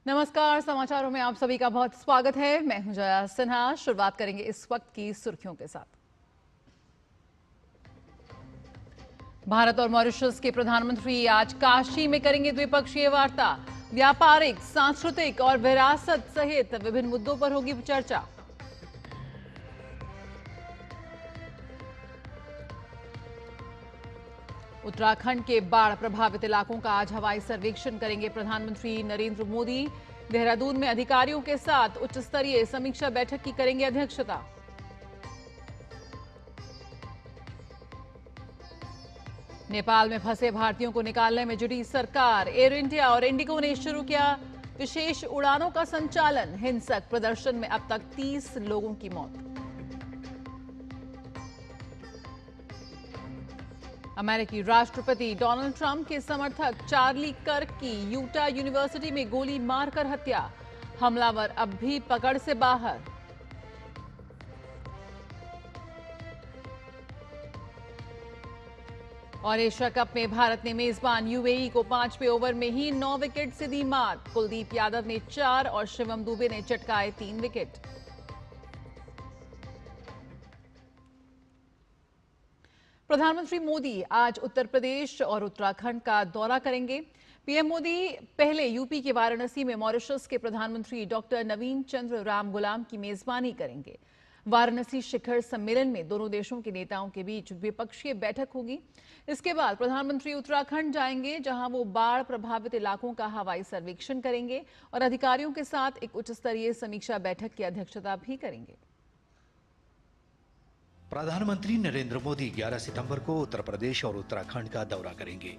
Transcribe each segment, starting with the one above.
नमस्कार, समाचारों में आप सभी का बहुत स्वागत है। मैं हूं जया सिन्हा। शुरुआत करेंगे इस वक्त की सुर्खियों के साथ। भारत और मॉरिशस के प्रधानमंत्री आज काशी में करेंगे द्विपक्षीय वार्ता। व्यापारिक, सांस्कृतिक और विरासत सहित विभिन्न मुद्दों पर होगी चर्चा। उत्तराखंड के बाढ़ प्रभावित इलाकों का आज हवाई सर्वेक्षण करेंगे प्रधानमंत्री नरेंद्र मोदी। देहरादून में अधिकारियों के साथ उच्च स्तरीय समीक्षा बैठक की करेंगे अध्यक्षता। नेपाल में फंसे भारतीयों को निकालने में जुटी सरकार। एयर इंडिया और इंडिगो ने शुरू किया विशेष उड़ानों का संचालन। हिंसक प्रदर्शन में अब तक 30 लोगों की मौत। अमेरिकी राष्ट्रपति डोनाल्ड ट्रंप के समर्थक चार्ली कर्क की यूटा यूनिवर्सिटी में गोली मारकर हत्या। हमलावर अब भी पकड़ से बाहर। और एशिया कप में भारत ने मेजबान यूएई को 5वें ओवर में ही 9 विकेट से दी मात। कुलदीप यादव ने 4 और शिवम दुबे ने चटकाए 3 विकेट। प्रधानमंत्री मोदी आज उत्तर प्रदेश और उत्तराखंड का दौरा करेंगे। पीएम मोदी पहले यूपी के वाराणसी में मॉरिशस के प्रधानमंत्री डॉक्टर नवीन चंद्र रामगुलाम की मेजबानी करेंगे। वाराणसी शिखर सम्मेलन में दोनों देशों के नेताओं के बीच द्विपक्षीय बैठक होगी। इसके बाद प्रधानमंत्री उत्तराखंड जाएंगे, जहां वो बाढ़ प्रभावित इलाकों का हवाई सर्वेक्षण करेंगे और अधिकारियों के साथ एक उच्च स्तरीय समीक्षा बैठक की अध्यक्षता भी करेंगे। प्रधानमंत्री नरेंद्र मोदी 11 सितंबर को उत्तर प्रदेश और उत्तराखंड का दौरा करेंगे।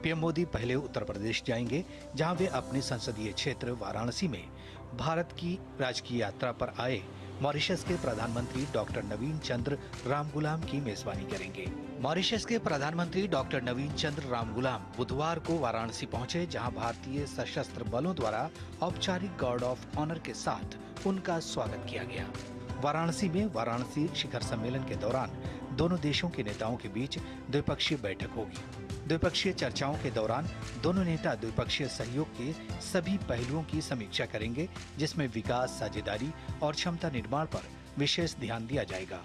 पीएम मोदी पहले उत्तर प्रदेश जाएंगे, जहां वे अपने संसदीय क्षेत्र वाराणसी में भारत की राजकीय यात्रा पर आए मॉरिशस के प्रधानमंत्री डॉक्टर नवीन चंद्र रामगुलाम की मेजबानी करेंगे। मॉरिशस के प्रधानमंत्री डॉक्टर नवीन चंद्र रामगुलाम बुधवार को वाराणसी पहुंचे, जहां भारतीय सशस्त्र बलों द्वारा औपचारिक गार्ड ऑफ ऑनर के साथ उनका स्वागत किया गया। वाराणसी में वाराणसी शिखर सम्मेलन के दौरान दोनों देशों के नेताओं के बीच द्विपक्षीय बैठक होगी। द्विपक्षीय चर्चाओं के दौरान दोनों नेता द्विपक्षीय सहयोग के सभी पहलुओं की समीक्षा करेंगे, जिसमें विकास, साझेदारी और क्षमता निर्माण पर विशेष ध्यान दिया जाएगा।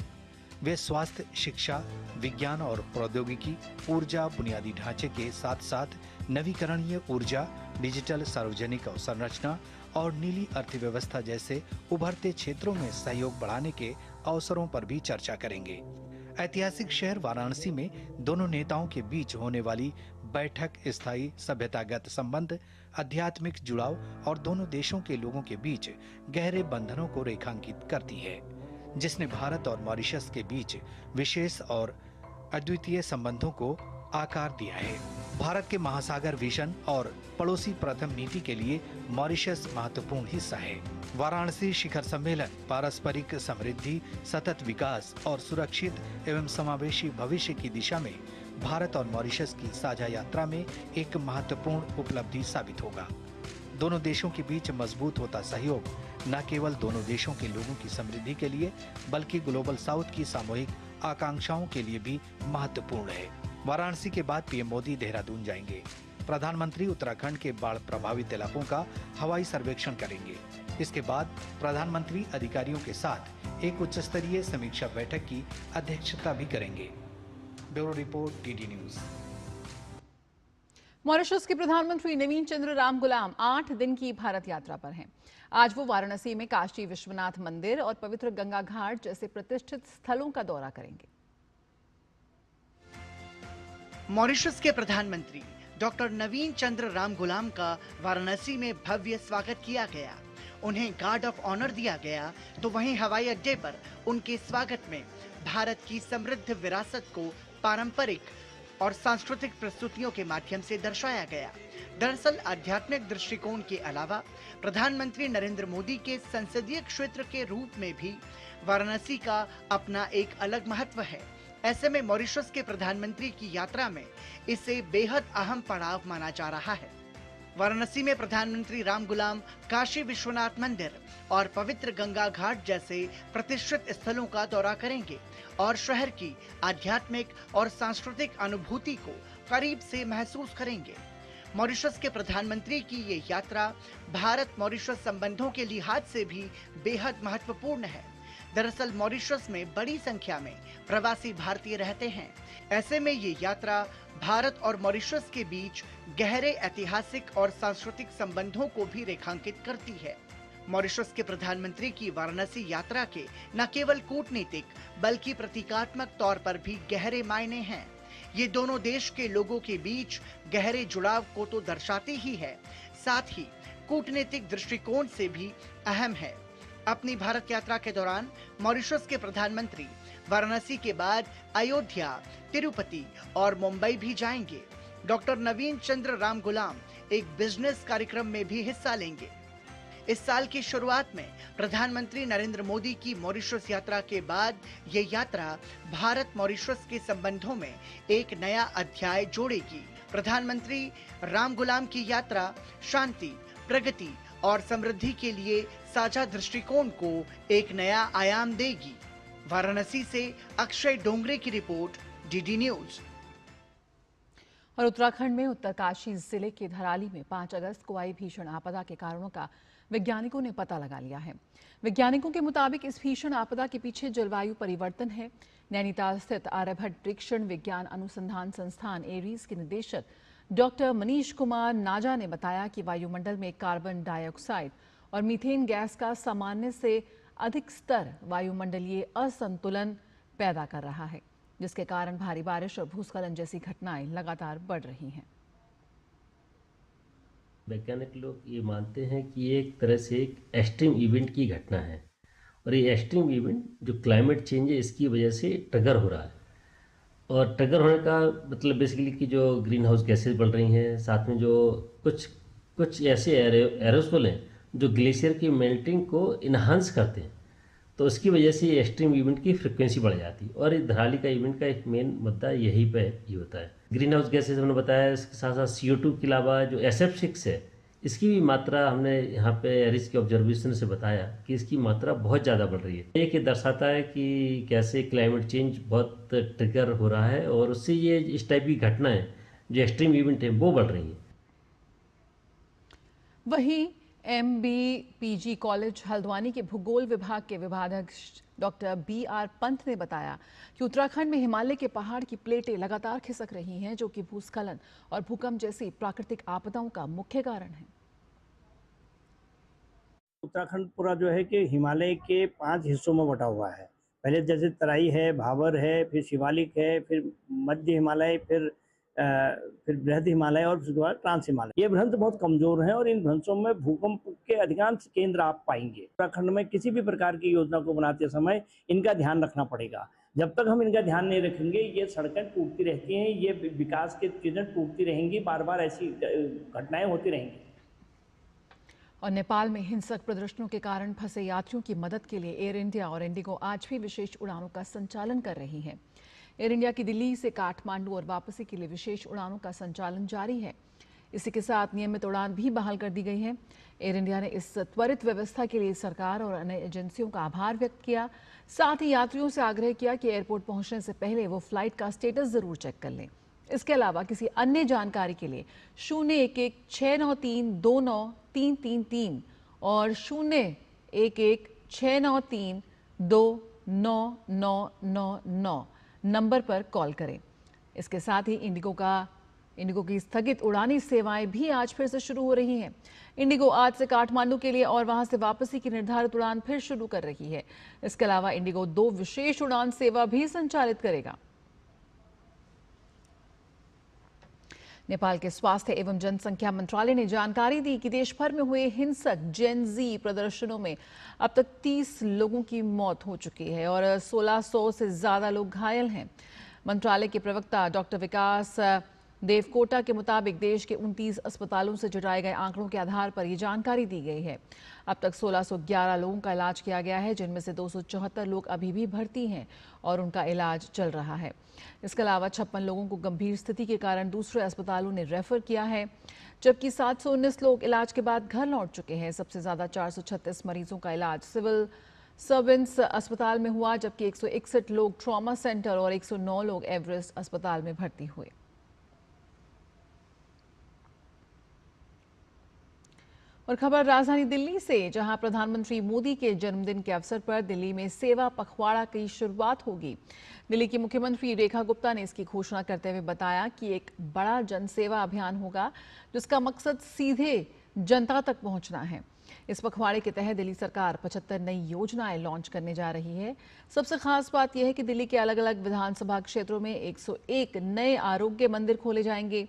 वे स्वास्थ्य, शिक्षा, विज्ञान और प्रौद्योगिकी, ऊर्जा, बुनियादी ढांचे के साथ साथ नवीकरणीय ऊर्जा, डिजिटल सार्वजनिक अवसंरचना और नीली अर्थव्यवस्था जैसे उभरते क्षेत्रों में सहयोग बढ़ाने के अवसरों पर भी चर्चा करेंगे। ऐतिहासिक शहर वाराणसी में दोनों नेताओं के बीच होने वाली बैठक स्थायी सभ्यतागत संबंध, आध्यात्मिक जुड़ाव और दोनों देशों के लोगों के बीच गहरे बंधनों को रेखांकित करती है, जिसने भारत और मॉरिशस के बीच विशेष और अद्वितीय संबंधों को आकार दिया है। भारत के महासागर विजन और पड़ोसी प्रथम नीति के लिए मॉरिशस महत्वपूर्ण हिस्सा है। वाराणसी शिखर सम्मेलन पारस्परिक समृद्धि, सतत विकास और सुरक्षित एवं समावेशी भविष्य की दिशा में भारत और मॉरिशस की साझा यात्रा में एक महत्वपूर्ण उपलब्धि साबित होगा। दोनों देशों के बीच मजबूत होता सहयोग न केवल दोनों देशों के लोगों की समृद्धि के लिए, बल्कि ग्लोबल साउथ की सामूहिक आकांक्षाओं के लिए भी महत्वपूर्ण है। वाराणसी के बाद पीएम मोदी देहरादून जाएंगे। प्रधानमंत्री उत्तराखंड के बाढ़ प्रभावित इलाकों का हवाई सर्वेक्षण करेंगे। इसके बाद प्रधानमंत्री अधिकारियों के साथ एक उच्च स्तरीय समीक्षा बैठक की अध्यक्षता भी करेंगे। Bureau report, DD news. Mauritius के प्रधानमंत्री नवीन चंद्र रामगुलाम 8 दिन की भारत यात्रा पर हैं। आज वो वाराणसी में काशी विश्वनाथ मंदिर और पवित्र गंगा घाट जैसे प्रतिष्ठित स्थलों का दौरा करेंगे। मॉरिशस के प्रधानमंत्री डॉक्टर नवीन चंद्र रामगुलाम का वाराणसी में भव्य स्वागत किया गया। उन्हें गार्ड ऑफ ऑनर दिया गया, तो वहीं हवाई अड्डे पर उनके स्वागत में भारत की समृद्ध विरासत को पारंपरिक और सांस्कृतिक प्रस्तुतियों के माध्यम से दर्शाया गया। दरअसल आध्यात्मिक दृष्टिकोण के अलावा प्रधानमंत्री नरेंद्र मोदी के संसदीय क्षेत्र के रूप में भी वाराणसी का अपना एक अलग महत्व है। ऐसे में मॉरिशस के प्रधानमंत्री की यात्रा में इसे बेहद अहम पड़ाव माना जा रहा है। वाराणसी में प्रधानमंत्री रामगुलाम काशी विश्वनाथ मंदिर और पवित्र गंगा घाट जैसे प्रतिष्ठित स्थलों का दौरा करेंगे और शहर की आध्यात्मिक और सांस्कृतिक अनुभूति को करीब से महसूस करेंगे। मॉरिशस के प्रधानमंत्री की ये यात्रा भारत मॉरिशस संबंधों के लिहाज से भी बेहद महत्वपूर्ण है। दरअसल मॉरिशस में बड़ी संख्या में प्रवासी भारतीय रहते हैं। ऐसे में ये यात्रा भारत और मॉरिशस के बीच गहरे ऐतिहासिक और सांस्कृतिक संबंधों को भी रेखांकित करती है। मॉरिशस के प्रधानमंत्री की वाराणसी यात्रा के न केवल कूटनीतिक बल्कि प्रतीकात्मक तौर पर भी गहरे मायने हैं। ये दोनों देश के लोगों के बीच गहरे जुड़ाव को तो दर्शाती ही है, साथ ही कूटनीतिक दृष्टिकोण से भी अहम है। अपनी भारत यात्रा के दौरान मॉरिशस के प्रधानमंत्री वाराणसी के बाद अयोध्या, तिरुपति और मुंबई भी जाएंगे। डॉक्टर नवीन चंद्र राम गुलाम एक बिजनेस कार्यक्रम में भी हिस्सा लेंगे। इस साल की शुरुआत में प्रधानमंत्री नरेंद्र मोदी की मॉरिशस यात्रा के बाद ये यात्रा भारत मॉरिशस के संबंधों में एक नया अध्याय जोड़ेगी। प्रधानमंत्री राम गुलाम की यात्रा शांति, प्रगति और समृद्धि के लिए साझा दृष्टिकोण को एक नया आयाम देगी। वाराणसी से अक्षय डोंगरे की रिपोर्ट, डीडी न्यूज। और उत्तराखंड में उत्तरकाशी जिले के धराली में 5 अगस्त को आई भीषण आपदा के कारणों का वैज्ञानिकों ने पता लगा लिया है। वैज्ञानिकों के मुताबिक इस भीषण आपदा के पीछे जलवायु परिवर्तन है। नैनीताल स्थित आर्यभट्ट परीक्षण विज्ञान अनुसंधान संस्थान एरीज के निदेशक डॉक्टर मनीष कुमार नाजा ने बताया कि वायुमंडल में कार्बन डाइऑक्साइड और मीथेन गैस का सामान्य से अधिक स्तर वायुमंडलीय असंतुलन पैदा कर रहा है, जिसके कारण भारी बारिश और भूस्खलन जैसी घटनाएं लगातार बढ़ रही हैं। वैज्ञानिक लोग ये मानते हैं कि ये एक तरह से एक एक्सट्रीम इवेंट की घटना है और ये एक्सट्रीम इवेंट जो क्लाइमेट चेंज है इसकी वजह से ट्रिगर हो रहा है। और ट्रिगर होने का मतलब बेसिकली कि जो ग्रीन हाउस गैसेज बढ़ रही हैं, साथ में जो कुछ ऐसे एरोसोल हैं जो ग्लेशियर की मेल्टिंग को इन्हांस करते हैं, तो उसकी वजह से ये एक्सट्रीम इवेंट की फ्रिक्वेंसी बढ़ जाती है। और इस धराली का इवेंट का एक मेन मुद्दा यहीं पे ये होता है। ग्रीन हाउस गैसेज हमने बताया, इसके साथ साथ CO2 के अलावा जो SF6 है इसकी भी मात्रा हमने यहाँ पे एरिस के ऑब्जर्वेशन से बताया कि इसकी मात्रा बहुत ज़्यादा बढ़ रही है। एक ये दर्शाता है कि कैसे क्लाइमेट चेंज बहुत ट्रिगर हो रहा है और उससे ये इस टाइप की घटनाएं जो एक्सट्रीम इवेंट है वो बढ़ रही हैं। वहीं MBPG कॉलेज हल्द्वानी के भूगोल विभाग के विभागाध्यक्ष डॉक्टर BR पंत ने बताया कि उत्तराखंड में हिमालय के पहाड़ की प्लेटें लगातार खिसक रही हैं, जो कि भूस्खलन और भूकंप जैसी प्राकृतिक आपदाओं का मुख्य कारण है। उत्तराखंड पूरा जो है कि हिमालय के 5 हिस्सों में बटा हुआ है। पहले जैसे तराई है, भाबर है, फिर शिवालिक है, फिर मध्य हिमालय, फिर बृहद हिमालय और उसके बाद ट्रांस हिमालय। ये भ्रंश बहुत कमजोर हैं और इन भ्रंशों में भूकंप के अधिकांश केंद्र आप पाएंगे। उत्तराखंड में किसी भी प्रकार की योजना को बनाते समय इनका ध्यान रखना पड़ेगा। जब तक हम इनका ध्यान नहीं रखेंगे ये सड़कें टूटती रहती हैं, ये विकास की चीजें टूटती रहेंगी, बार बार ऐसी घटनाएं होती रहेंगी। और नेपाल में हिंसक प्रदर्शनों के कारण फंसे यात्रियों की मदद के लिए एयर इंडिया और इंडिगो आज भी विशेष उड़ानों का संचालन कर रही है। एयर इंडिया की दिल्ली से काठमांडू और वापसी के लिए विशेष उड़ानों का संचालन जारी है। इसी के साथ नियमित उड़ान भी बहाल कर दी गई है। एयर इंडिया ने इस त्वरित व्यवस्था के लिए सरकार और अन्य एजेंसियों का आभार व्यक्त किया। साथ ही यात्रियों से आग्रह किया कि एयरपोर्ट पहुंचने से पहले वो फ्लाइट का स्टेटस जरूर चेक कर लें। इसके अलावा किसी अन्य जानकारी के लिए 011-693-29333 और 011-693-29999 नंबर पर कॉल करें। इसके साथ ही इंडिगो की स्थगित उड़ानी सेवाएं भी आज फिर से शुरू हो रही हैं। इंडिगो आज से काठमांडू के लिए और वहां से वापसी की निर्धारित उड़ान फिर शुरू कर रही है। इसके अलावा इंडिगो 2 विशेष उड़ान सेवा भी संचालित करेगा। नेपाल के स्वास्थ्य एवं जनसंख्या मंत्रालय ने जानकारी दी कि देश भर में हुए हिंसक जेन जी प्रदर्शनों में अब तक 30 लोगों की मौत हो चुकी है और 1600 से ज्यादा लोग घायल हैं। मंत्रालय के प्रवक्ता डॉक्टर विकास देवकोटा के मुताबिक देश के 29 अस्पतालों से जुटाए गए आंकड़ों के आधार पर यह जानकारी दी गई है। अब तक 1611 लोगों का इलाज किया गया है, जिनमें से 274 लोग अभी भी भर्ती हैं और उनका इलाज चल रहा है। इसके अलावा 56 लोगों को गंभीर स्थिति के कारण दूसरे अस्पतालों ने रेफर किया है, जबकि 719 लोग इलाज के बाद घर लौट चुके हैं। सबसे ज्यादा 436 मरीजों का इलाज सिविल सर्विस अस्पताल में हुआ, जबकि 161 लोग ट्रॉमा सेंटर और 109 लोग एवरेस्ट अस्पताल में भर्ती हुए। और खबर राजधानी दिल्ली से, जहां प्रधानमंत्री मोदी के जन्मदिन के अवसर पर दिल्ली में सेवा पखवाड़ा की शुरुआत होगी। दिल्ली की मुख्यमंत्री रेखा गुप्ता ने इसकी घोषणा करते हुए बताया कि एक बड़ा जनसेवा अभियान होगा, जिसका मकसद सीधे जनता तक पहुंचना है। इस पखवाड़े के तहत दिल्ली सरकार 75 नई योजनाएं लॉन्च करने जा रही है। सबसे खास बात यह है कि दिल्ली के अलग अलग विधानसभा क्षेत्रों में 101 नए आरोग्य मंदिर खोले जाएंगे।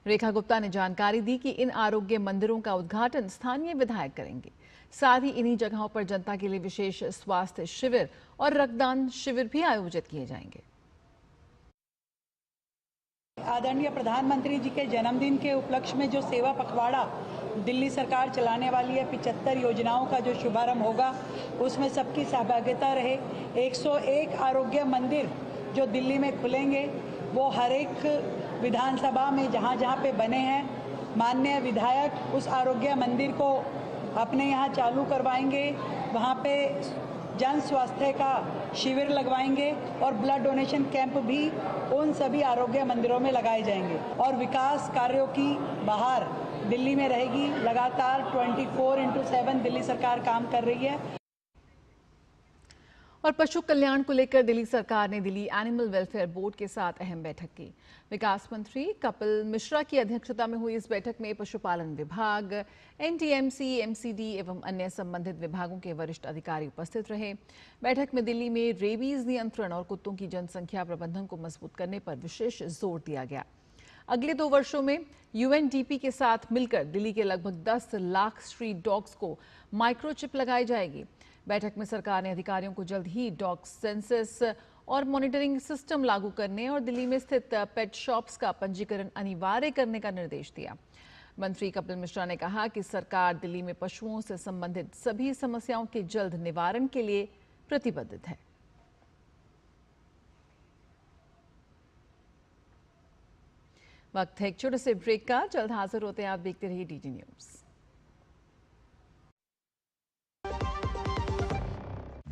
रेखा गुप्ता ने जानकारी दी कि इन आरोग्य मंदिरों का उद्घाटन स्थानीय विधायक करेंगे। साथ ही इन्हीं जगहों पर जनता के लिए विशेष स्वास्थ्य शिविर और रक्तदान शिविर भी आयोजित किए जाएंगे। आदरणीय प्रधानमंत्री जी के जन्मदिन के उपलक्ष्य में जो सेवा पखवाड़ा दिल्ली सरकार चलाने वाली है, 75 योजनाओं का जो शुभारंभ होगा, उसमें सबकी सहभागिता रहे। 101 आरोग्य मंदिर जो दिल्ली में खुलेंगे, वो हर एक विधानसभा में जहाँ जहाँ पे बने हैं, माननीय विधायक उस आरोग्य मंदिर को अपने यहाँ चालू करवाएंगे। वहाँ पे जन स्वास्थ्य का शिविर लगवाएंगे और ब्लड डोनेशन कैंप भी उन सभी आरोग्य मंदिरों में लगाए जाएंगे। और विकास कार्यों की बहार दिल्ली में रहेगी। लगातार 24/7 दिल्ली सरकार काम कर रही है। और पशु कल्याण को लेकर दिल्ली सरकार ने दिल्ली एनिमल वेलफेयर बोर्ड के साथ अहम बैठक की। विकास मंत्री कपिल मिश्रा की अध्यक्षता में हुई इस बैठक में पशुपालन विभाग, एनटीएमसी, एमसीडी एवं अन्य संबंधित विभागों के वरिष्ठ अधिकारी उपस्थित रहे। बैठक में दिल्ली में रेबीज नियंत्रण और कुत्तों की जनसंख्या प्रबंधन को मजबूत करने पर विशेष जोर दिया गया। अगले 2 वर्षों में यूएनडीपी के साथ मिलकर दिल्ली के लगभग 10 लाख स्ट्रीट डॉग्स को माइक्रोचिप लगाई जाएगी। बैठक में सरकार ने अधिकारियों को जल्द ही डॉग सेंसस और मॉनिटरिंग सिस्टम लागू करने और दिल्ली में स्थित पेट शॉप्स का पंजीकरण अनिवार्य करने का निर्देश दिया। मंत्री कपिल मिश्रा ने कहा कि सरकार दिल्ली में पशुओं से संबंधित सभी समस्याओं के जल्द निवारण के लिए प्रतिबद्ध है। वक्त है एक छोटे से ब्रेक का। जल्द हाजिर होते हैं। आप देखते रहिए डीडी न्यूज।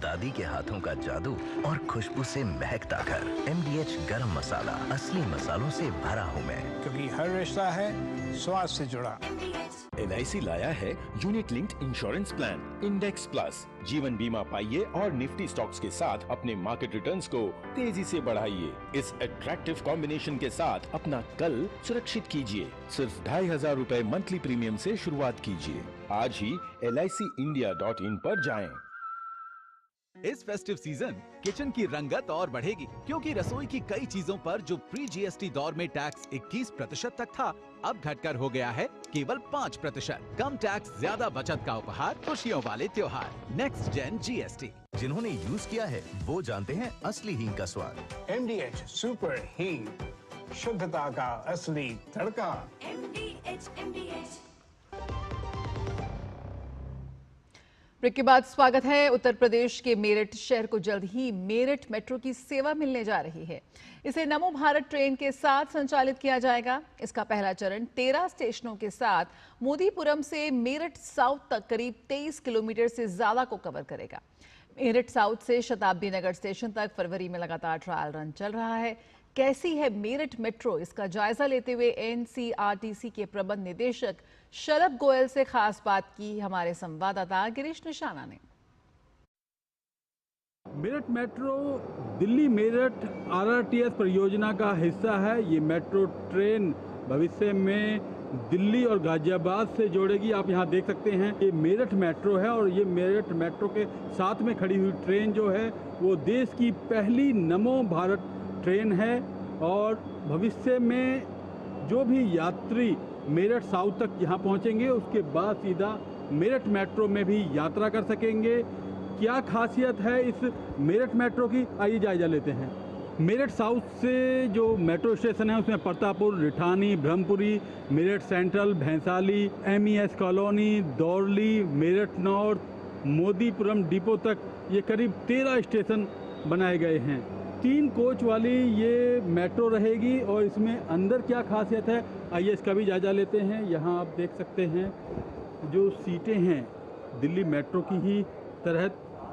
दादी के हाथों का जादू और खुशबू से महकता घर। MDH गरम मसाला, असली मसालों से भरा हूँ मैं, क्योंकि हर रिश्ता है स्वाद से जुड़ा। LIC लाया है unit linked insurance plan index plus. जीवन बीमा पाइए और निफ्टी स्टॉक्स के साथ अपने मार्केट रिटर्न्स को तेजी से बढ़ाइए। इस अट्रैक्टिव कॉम्बिनेशन के साथ अपना कल सुरक्षित कीजिए। सिर्फ 2500 रुपए मंथली प्रीमियम से शुरुआत कीजिए। आज ही LICindia.in पर जाएं। इस फेस्टिव सीजन किचन की रंगत और बढ़ेगी, क्योंकि रसोई की कई चीजों पर जो प्री GST दौर में टैक्स 21% तक था, अब घटकर हो गया है केवल 5%। कम टैक्स, ज्यादा बचत का उपहार, खुशियों वाले त्योहार। Next gen GST। जिन्होंने यूज किया है वो जानते हैं असली हींग का स्वाद। MDH सुपर हींग, शुद्धता का असली तड़का। MDH। ब्रेक के बाद स्वागत है। उत्तर प्रदेश के मेरठ शहर को जल्द ही मेरठ मेट्रो की सेवा मिलने जा रही है। इसे नमो भारत ट्रेन के साथ संचालित किया जाएगा। इसका पहला चरण 13 स्टेशनों के साथ मोदीपुरम से मेरठ साउथ तक करीब 23 किलोमीटर से ज्यादा को कवर करेगा। मेरठ साउथ से शताब्दी नगर स्टेशन तक फरवरी में लगातार ट्रायल रन चल रहा है। कैसी है मेरठ मेट्रो, इसका जायजा लेते हुए NCRTC के प्रबंध निदेशक शलभ गोयल से खास बात की हमारे संवाददाता गिरीश निशाना ने। मेरठ मेट्रो दिल्ली मेरठ RRTS परियोजना का हिस्सा है। ये मेट्रो ट्रेन भविष्य में दिल्ली और गाजियाबाद से जोड़ेगी। आप यहाँ देख सकते हैं ये मेरठ मेट्रो है और ये मेरठ मेट्रो के साथ में खड़ी हुई ट्रेन जो है वो देश की पहली नमो भारत ट्रेन है। और भविष्य में जो भी यात्री मेरठ साउथ तक यहाँ पहुँचेंगे उसके बाद सीधा मेरठ मेट्रो में भी यात्रा कर सकेंगे। क्या खासियत है इस मेरठ मेट्रो की, आइए जायजा लेते हैं। मेरठ साउथ से जो मेट्रो स्टेशन है उसमें Pratappur, Rithani, Brahmpuri, Meerut central, Bhainsali, MES colony, Daurli, Meerut north, Modipuram depot तक ये करीब 13 स्टेशन बनाए गए हैं। 3 कोच वाली ये मेट्रो रहेगी और इसमें अंदर क्या खासियत है आइए इसका भी जायजा लेते हैं। यहाँ आप देख सकते हैं जो सीटें हैं दिल्ली मेट्रो की ही तरह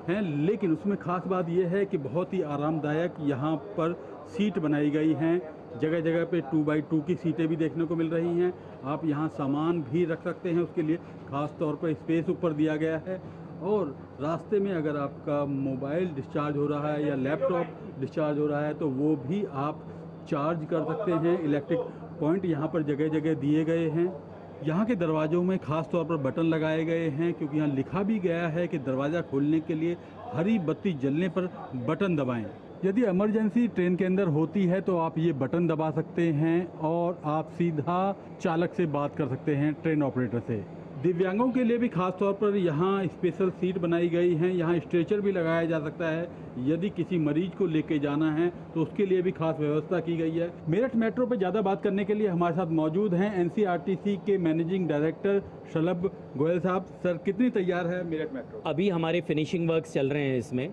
हैं, लेकिन उसमें ख़ास बात यह है कि बहुत ही आरामदायक यहाँ पर सीट बनाई गई हैं। जगह जगह पे 2x2 की सीटें भी देखने को मिल रही हैं। आप यहाँ सामान भी रख सकते हैं, उसके लिए ख़ास तौर पर स्पेस ऊपर दिया गया है। और रास्ते में अगर आपका मोबाइल डिस्चार्ज हो रहा है या लैपटॉप डिस्चार्ज हो रहा है तो वो भी आप चार्ज कर सकते हैं। इलेक्ट्रिक पॉइंट यहाँ पर जगह जगह दिए गए हैं। यहाँ के दरवाज़ों में ख़ास तौर पर बटन लगाए गए हैं क्योंकि यहाँ लिखा भी गया है कि दरवाज़ा खोलने के लिए हरी बत्ती जलने पर बटन दबाएं। यदि इमरजेंसी ट्रेन के अंदर होती है तो आप ये बटन दबा सकते हैं और आप सीधा चालक से बात कर सकते हैं, ट्रेन ऑपरेटर से। दिव्यांगों के लिए भी खास तौर पर यहाँ स्पेशल सीट बनाई गई हैं। यहाँ स्ट्रेचर भी लगाया जा सकता है। यदि किसी मरीज को लेके जाना है तो उसके लिए भी खास व्यवस्था की गई है। मेरठ मेट्रो पे ज़्यादा बात करने के लिए हमारे साथ मौजूद हैं NCRTC के मैनेजिंग डायरेक्टर शलभ गोयल साहब। सर, कितनी तैयार है मेरठ मेट्रो? अभी हमारे फिनिशिंग वर्क्स चल रहे हैं इसमें,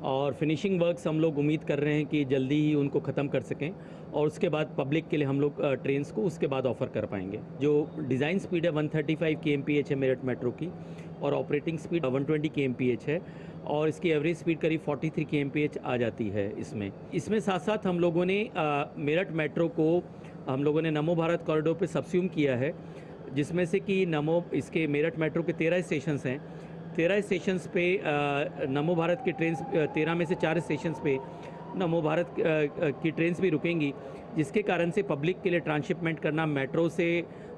और फिनिशिंग वर्क्स हम लोग उम्मीद कर रहे हैं कि जल्दी ही उनको ख़त्म कर सकें और उसके बाद पब्लिक के लिए हम लोग ट्रेन्स को उसके बाद ऑफ़र कर पाएंगे। जो डिज़ाइन स्पीड है 135 kmph है मेरठ मेट्रो की, और ऑपरेटिंग स्पीड 120 kmph है, और इसकी एवरेज स्पीड करीब 43 kmph आ जाती है इसमें साथ साथ हम लोगों ने मेरठ मेट्रो को हम लोगों ने नमो भारत कॉरिडोर पे सबस्यूम किया है, जिसमें से कि इसके मेरठ मेट्रो के 13 स्टेशंस हैं। 13 स्टेशंस पे नमो भारत की ट्रेन 13 में से 4 स्टेशंस पे नमो भारत की ट्रेन्स भी रुकेंगी, जिसके कारण से पब्लिक के लिए ट्रांसशिपमेंट करना मेट्रो से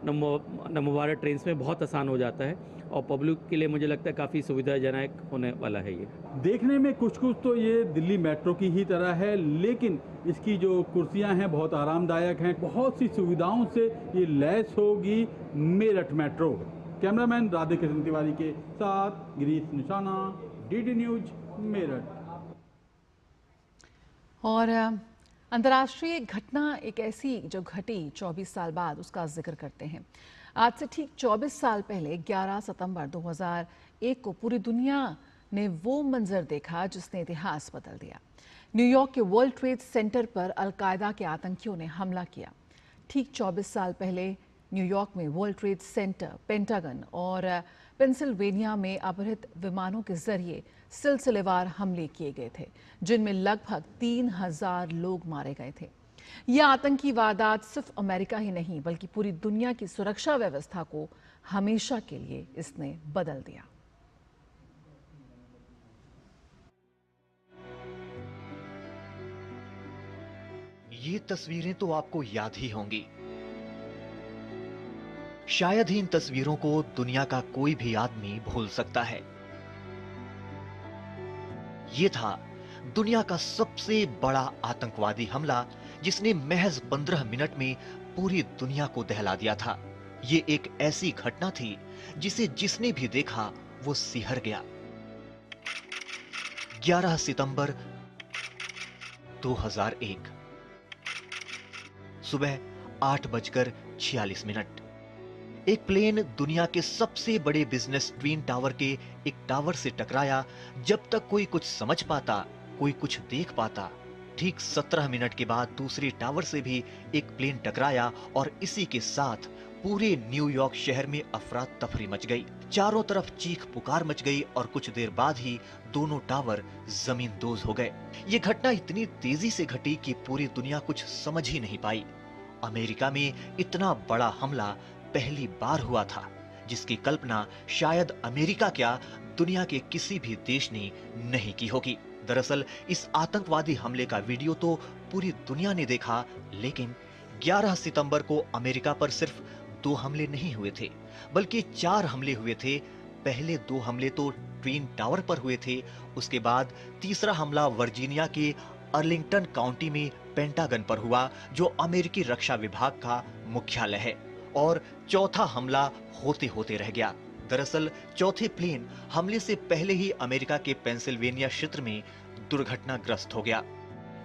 नमो भारत ट्रेन्स में बहुत आसान हो जाता है, और पब्लिक के लिए मुझे लगता है काफ़ी सुविधाजनक होने वाला है। ये देखने में कुछ तो ये दिल्ली मेट्रो की ही तरह है, लेकिन इसकी जो कुर्सियां हैं बहुत आरामदायक हैं। बहुत सी सुविधाओं से ये लैस होगी मेरठ मेट्रो। कैमरामैन राधे कृष्ण तिवारी के साथ गिरीश निशाना, DD न्यूज मेरठ। और अंतर्राष्ट्रीय घटना एक ऐसी जो घटी 24 साल बाद, उसका जिक्र करते हैं। आज से ठीक 24 साल पहले 11 सितंबर 2001 को पूरी दुनिया ने वो मंजर देखा जिसने इतिहास बदल दिया। न्यूयॉर्क के वर्ल्ड ट्रेड सेंटर पर अलकायदा के आतंकियों ने हमला किया। ठीक 24 साल पहले न्यूयॉर्क में वर्ल्ड ट्रेड सेंटर, पेंटागन और पेंसिल्वेनिया में अपहृत विमानों के जरिए सिलसिलेवार हमले किए गए थे, जिनमें लगभग 3000 लोग मारे गए थे। यह आतंकी वारदात सिर्फ अमेरिका ही नहीं बल्कि पूरी दुनिया की सुरक्षा व्यवस्था को हमेशा के लिए इसने बदल दिया। ये तस्वीरें तो आपको याद ही होंगी। शायद ही इन तस्वीरों को दुनिया का कोई भी आदमी भूल सकता है। ये था दुनिया का सबसे बड़ा आतंकवादी हमला, जिसने महज 15 मिनट में पूरी दुनिया को दहला दिया था। ये एक ऐसी घटना थी जिसे जिसने भी देखा वो सिहर गया। 11 सितंबर 2001 सुबह 8:46। एक प्लेन दुनिया के सबसे बड़े बिजनेस ट्विन टावर के एक टावर से टकराया। जब तक कोई कुछ समझ पाता, कोई कुछ देख पाता, ठीक 17 मिनट के बाद दूसरे टावर से भी एक प्लेन टकराया और इसी के साथ पूरे न्यूयॉर्क शहर में अफरा तफरी मच गई। चारों तरफ चीख पुकार मच गई और कुछ देर बाद ही दोनों टावर जमींदोज हो गए। ये घटना इतनी तेजी से घटी कि पूरी दुनिया कुछ समझ ही नहीं पाई। अमेरिका में इतना बड़ा हमला पहली बार हुआ था, जिसकी कल्पना शायद अमेरिका क्या दुनिया के किसी भी देश ने नहीं की होगी। दरअसल इस आतंकवादी हमले का वीडियो तो पूरी दुनिया ने देखा, लेकिन 11 सितंबर को अमेरिका पर सिर्फ 2 हमले नहीं हुए थे, बल्कि 4 हमले हुए थे। पहले 2 हमले तो ट्विन टावर पर हुए थे, उसके बाद तीसरा हमला वर्जीनिया के अर्लिंगटन काउंटी में पेंटागन पर हुआ, जो अमेरिकी रक्षा विभाग का मुख्यालय है, और चौथा हमला होते होते रह गया। दरअसल चौथे प्लेन हमले से पहले ही अमेरिका के पेंसिल्वेनिया क्षेत्र में दुर्घटनाग्रस्त हो गया।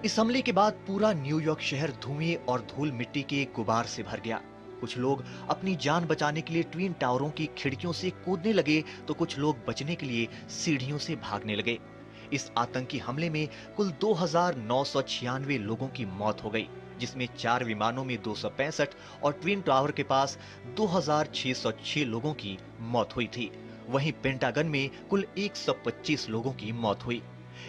इस हमले के बाद पूरा न्यूयॉर्क शहर धुएं और धूल मिट्टी के गुबार से भर गया। कुछ लोग अपनी जान बचाने के लिए ट्विन टावरों की खिड़कियों से कूदने लगे तो कुछ लोग बचने के लिए सीढ़ियों से भागने लगे। इस आतंकी हमले में कुल 2,996 लोगों की मौत हो गई, जिसमें 4 विमानों में 265 और ट्विन टावर के पास 2,606 लोगों की मौत हुई थी। वहीं पेंटागन में कुल 125 लोगों की मौत हुई।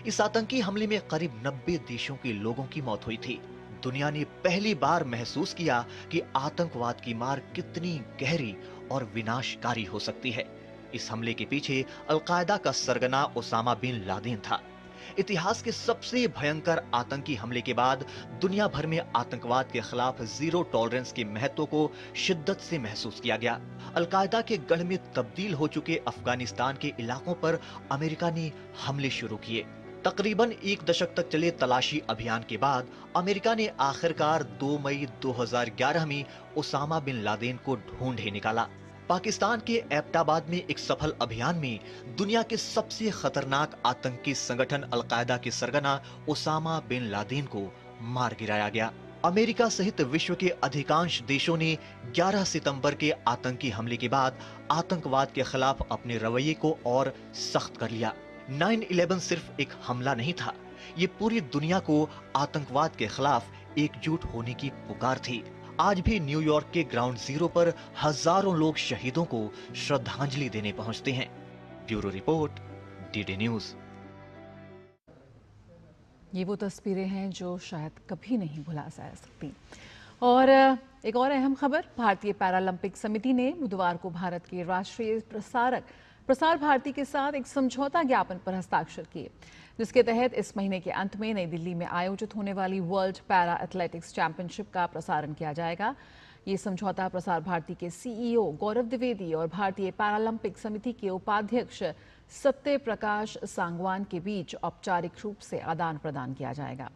इस आतंकी हमले में करीब 90 देशों के लोगों की मौत हुई थी। दुनिया ने पहली बार महसूस किया कि आतंकवाद की मार कितनी गहरी और विनाशकारी हो सकती है। इस हमले के पीछे अलकायदा का सरगना ओसामा बिन लादेन था। इतिहास के सबसे भयंकर आतंकी हमले के बाद दुनिया भर में आतंकवाद के खिलाफ जीरो टॉलरेंस के महत्व को शिद्दत से महसूस किया गया। अलकायदा के गढ़ में तब्दील हो चुके अफगानिस्तान के इलाकों पर अमेरिका ने हमले शुरू किए। तकरीबन 1 दशक तक चले तलाशी अभियान के बाद अमेरिका ने आखिरकार 2 मई 2011 में ओसामा बिन लादेन को ढूंढ ही निकाला। पाकिस्तान के एबटाबाद में एक सफल अभियान में दुनिया के सबसे खतरनाक आतंकी संगठन अलकायदा के सरगना ओसामा बिन लादेन को मार गिराया गया। अमेरिका सहित विश्व के अधिकांश देशों ने 11 सितंबर के आतंकी हमले के बाद आतंकवाद के खिलाफ अपने रवैये को और सख्त कर लिया। 9/11 सिर्फ एक हमला नहीं था, ये पूरी दुनिया को आतंकवाद के खिलाफ एकजुट होने की पुकार थी। आज भी न्यूयॉर्क के ग्राउंड जीरो पर हजारों लोग शहीदों को श्रद्धांजलि देने पहुंचते हैं। Bureau report, DD news. ये वो तस्वीरें हैं जो शायद कभी नहीं भुला जा सकती। और एक और अहम खबर, भारतीय पैरालंपिक समिति ने बुधवार को भारत के राष्ट्रीय प्रसार भारती के साथ एक समझौता ज्ञापन पर हस्ताक्षर किए, जिसके तहत इस महीने के अंत में नई दिल्ली में आयोजित होने वाली वर्ल्ड पैरा एथलेटिक्स चैंपियनशिप का प्रसारण किया जाएगा। ये समझौता प्रसार भारती के सीईओ गौरव द्विवेदी और भारतीय पैरालंपिक समिति के उपाध्यक्ष सत्य प्रकाश सांगवान के बीच औपचारिक रूप से आदान प्रदान किया जाएगा।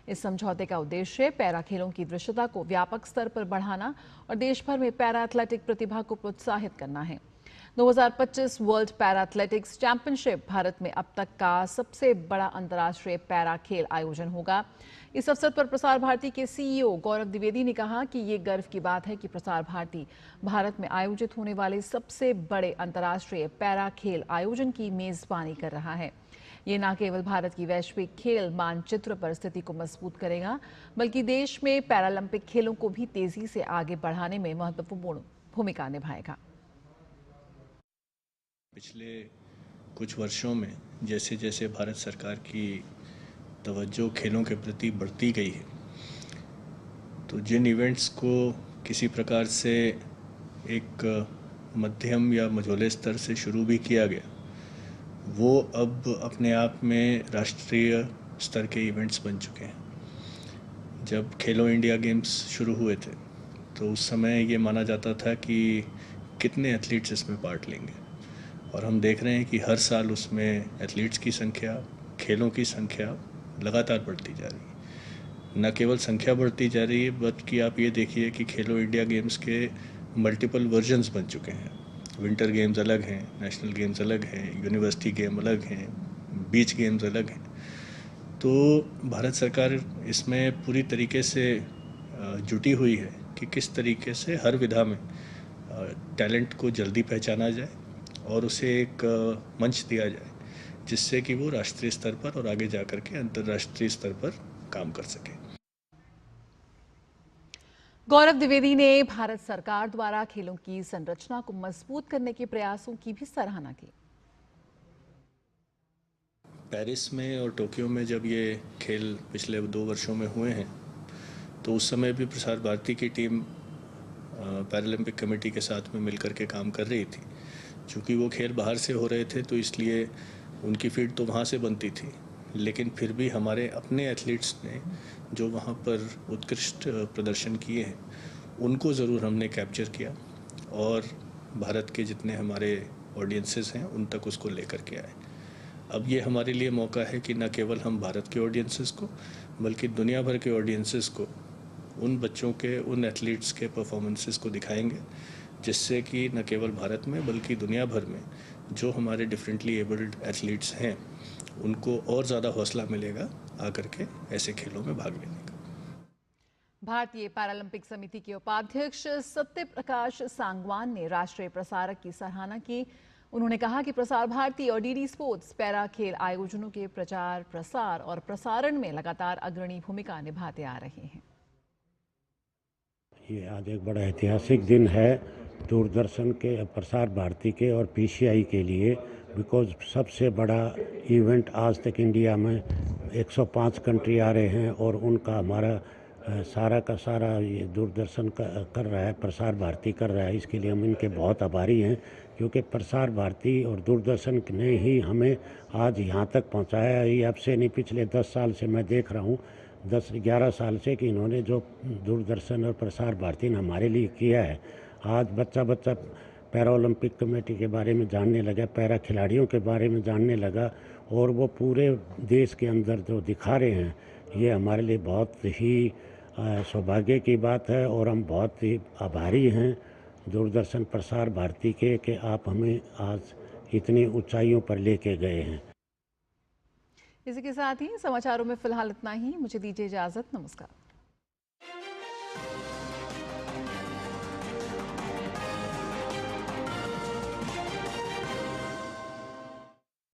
इस समझौते का उद्देश्य पैरा खेलों की दृश्यता को व्यापक स्तर पर बढ़ाना और देश भर में पैरा एथलेटिक प्रतिभा को प्रोत्साहित करना है। 2025 world para athletics championship Bharat में अब तक का सबसे बड़ा अंतर्राष्ट्रीय पैरा खेल आयोजन होगा। इस अवसर पर प्रसार भारती के सीईओ गौरव द्विवेदी ने कहा कि ये गर्व की बात है कि प्रसार भारती भारत में आयोजित होने वाले सबसे बड़े अंतर्राष्ट्रीय पैरा खेल आयोजन की मेजबानी कर रहा है। ये न केवल भारत की वैश्विक खेल मानचित्र पर स्थिति को मजबूत करेगा, बल्कि देश में पैरालंपिक खेलों को भी तेजी से आगे बढ़ाने में महत्वपूर्ण भूमिका निभाएगा। पिछले कुछ वर्षों में जैसे जैसे भारत सरकार की तवज्जो खेलों के प्रति बढ़ती गई है, तो जिन इवेंट्स को किसी प्रकार से एक मध्यम या मझोले स्तर से शुरू भी किया गया, वो अब अपने आप में राष्ट्रीय स्तर के इवेंट्स बन चुके हैं। जब खेलो इंडिया गेम्स शुरू हुए थे तो उस समय ये माना जाता था कि कितने एथलीट्स इसमें पार्ट लेंगे, और हम देख रहे हैं कि हर साल उसमें एथलीट्स की संख्या, खेलों की संख्या लगातार बढ़ती जा रही है। न केवल संख्या बढ़ती जा रही है, बल्कि आप ये देखिए कि खेलो इंडिया गेम्स के मल्टीपल वर्जन्स बन चुके हैं। विंटर गेम्स अलग हैं, नेशनल गेम्स अलग हैं, यूनिवर्सिटी गेम अलग हैं, बीच गेम्स अलग हैं। तो भारत सरकार इसमें पूरी तरीके से जुटी हुई है कि किस तरीके से हर विधा में टैलेंट को जल्दी पहचाना जाए और उसे एक मंच दिया जाए, जिससे कि वो राष्ट्रीय स्तर पर और आगे जाकर के अंतर्राष्ट्रीय स्तर पर काम कर सके। गौरव द्विवेदी ने भारत सरकार द्वारा खेलों की संरचना को मजबूत करने के प्रयासों की भी सराहना की। पेरिस में और टोक्यो में जब ये खेल पिछले 2 वर्षों में हुए हैं, तो उस समय भी प्रसार भारती की टीम पैरालंपिक कमेटी के साथ में मिलकर के काम कर रही थी। चूँकि वो खेल बाहर से हो रहे थे तो इसलिए उनकी फील्ड तो वहाँ से बनती थी, लेकिन फिर भी हमारे अपने एथलीट्स ने जो वहाँ पर उत्कृष्ट प्रदर्शन किए हैं, उनको ज़रूर हमने कैप्चर किया और भारत के जितने हमारे ऑडियंसेस हैं उन तक उसको लेकर के आए। अब ये हमारे लिए मौका है कि न केवल हम भारत के ऑडियंसेस को, बल्कि दुनिया भर के ऑडियंसेस को उन बच्चों के, उन एथलीट्स के परफॉर्मेंसेस को दिखाएंगे, जिससे कि न केवल भारत में बल्कि दुनिया भर में जो हमारे डिफरेंटली एबल्ड एथलीट्स हैं उनको और ज़्यादा हौसला मिलेगा आकर के ऐसे खेलों में भाग लेने का। भारतीय पैरालंपिक समिति के उपाध्यक्ष सत्य प्रकाश सांगवान ने राष्ट्रीय प्रसारक की सराहना की। उन्होंने कहा कि प्रसार भारती और डीडी स्पोर्ट्स पैरा खेल आयोजनों के प्रचार, प्रसार और प्रसारण में लगातार अग्रणी भूमिका निभाते आ रहे हैं। ये आज एक बड़ा ऐतिहासिक दिन है दूरदर्शन के, प्रसार भारती के और पीसीआई के लिए, बिकॉज सबसे बड़ा इवेंट आज तक इंडिया में 105 कंट्री आ रहे हैं और उनका हमारा सारा का सारा ये दूरदर्शन कर रहा है, प्रसार भारती कर रहा है। इसके लिए हम इनके बहुत आभारी हैं, क्योंकि प्रसार भारती और दूरदर्शन ने ही हमें आज यहाँ तक पहुँचाया। ये अब से नहीं, पिछले 10 साल से मैं देख रहा हूँ, 10-11 साल से कि इन्होंने जो दूरदर्शन और प्रसार भारती ने हमारे लिए किया है। आज बच्चा पैरा ओलंपिक कमेटी के बारे में जानने लगा, पैरा खिलाड़ियों के बारे में जानने लगा, और वो पूरे देश के अंदर जो दिखा रहे हैं, ये हमारे लिए बहुत ही सौभाग्य की बात है। और हम बहुत ही आभारी हैं दूरदर्शन प्रसार भारती के कि आप हमें आज इतनी ऊंचाइयों पर लेके गए हैं। इसी के साथ ही समाचारों में फिलहाल इतना ही। मुझे दीजिए इजाजत। नमस्कार।